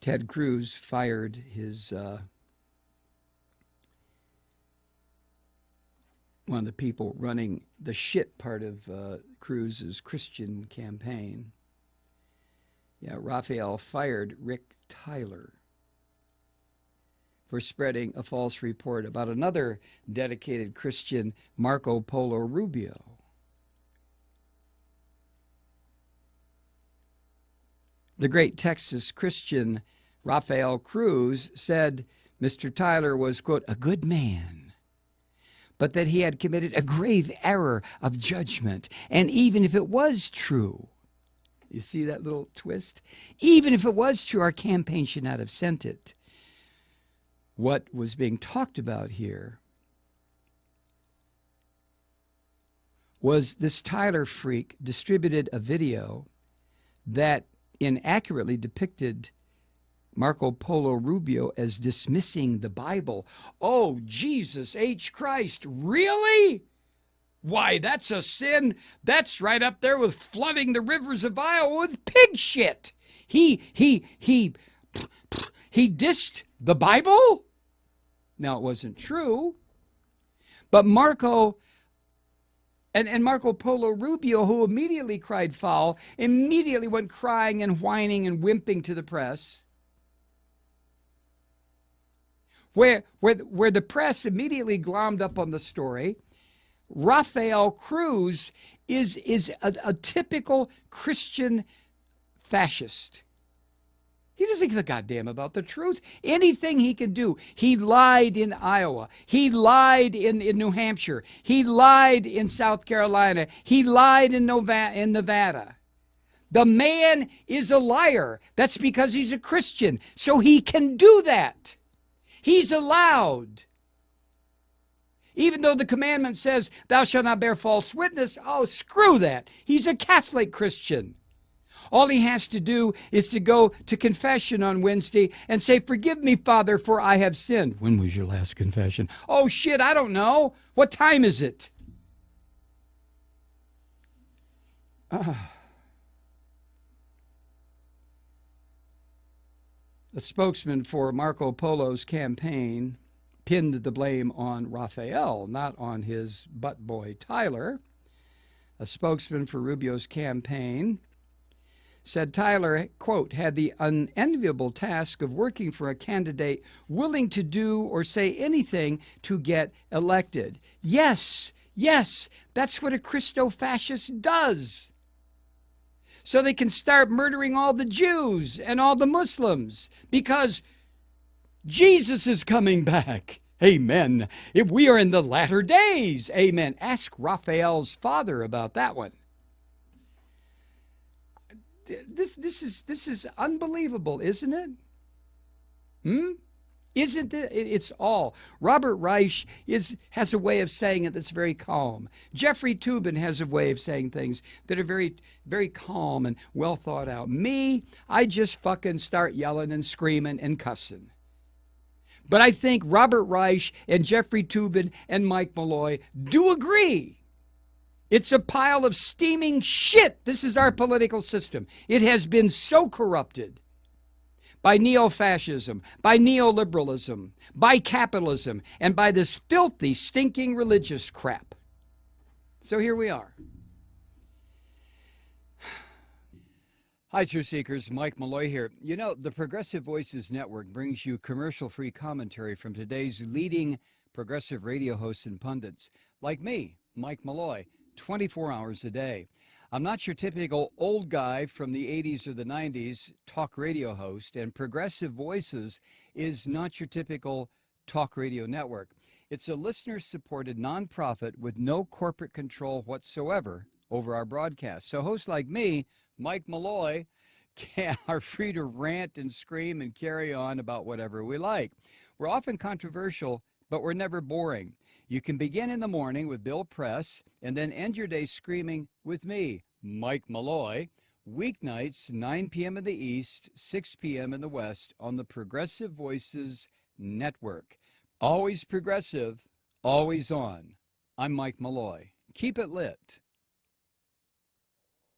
Ted Cruz fired his one of the people running the shit part of Cruz's Christian campaign. Yeah, Raphael fired Rick Tyler for spreading a false report about another dedicated Christian, Marco Polo Rubio. The great Texas Christian Raphael Cruz said Mr. Tyler was, quote, a good man, but that he had committed a grave error of judgment. And even if it was true, you see that little twist? Even if it was true, our campaign should not have sent it. What was being talked about here was this Tyler freak distributed a video that inaccurately depicted Marco Polo Rubio as dismissing the Bible. Oh, Jesus H. Christ, really? Why, that's a sin. That's right up there with flooding the rivers of Iowa with pig shit. He dissed the Bible? Now, it wasn't true. But Marco Polo Rubio, who immediately cried foul, immediately went crying and whining and wimping to the press, where the press immediately glommed up on the story. Raphael Cruz is a typical Christian fascist. He doesn't give a goddamn about the truth. Anything he can do. He lied in Iowa. He lied in New Hampshire. He lied in South Carolina. He lied in Nevada. The man is a liar. That's because he's a Christian. So he can do that. He's allowed. Even though the commandment says, thou shalt not bear false witness, oh, screw that. He's a Catholic Christian. All he has to do is to go to confession on Wednesday and say, forgive me, Father, for I have sinned. When was your last confession? Oh, shit, I don't know. What time is it? A spokesman for Marco Polo's campaign pinned the blame on Raphael, not on his butt boy Tyler. A spokesman for Rubio's campaign said Tyler, quote, had the unenviable task of working for a candidate willing to do or say anything to get elected. Yes, that's what a Christo-fascist does. So they can start murdering all the Jews and all the Muslims because Jesus is coming back. Amen. If we are in the latter days. Amen. Ask Raphael's father about that one. This is unbelievable, isn't it? Isn't it? It's all. Robert Reich has a way of saying it that's very calm. Jeffrey Toobin has a way of saying things that are very, very calm and well thought out. Me, I just fucking start yelling and screaming and cussing. But I think Robert Reich and Jeffrey Toobin and Mike Malloy do agree. It's a pile of steaming shit. This is our political system. It has been so corrupted by neo-fascism, by neoliberalism, by capitalism, and by this filthy, stinking religious crap. So here we are. Hi, Truth Seekers. Mike Malloy here. You know, the Progressive Voices Network brings you commercial-free commentary from today's leading progressive radio hosts and pundits, like me, Mike Malloy, 24 hours a day. I'm not your typical old guy from the 80s or the 90s talk radio host, and Progressive Voices is not your typical talk radio network. It's a listener-supported nonprofit with no corporate control whatsoever over our broadcast. So hosts like me, Mike Malloy, are free to rant and scream and carry on about whatever we like. We're often controversial, but we're never boring. You can begin in the morning with Bill Press and then end your day screaming with me, Mike Malloy, weeknights, 9 p.m. in the East, 6 p.m. in the West on the Progressive Voices Network. Always progressive, always on. I'm Mike Malloy. Keep it lit.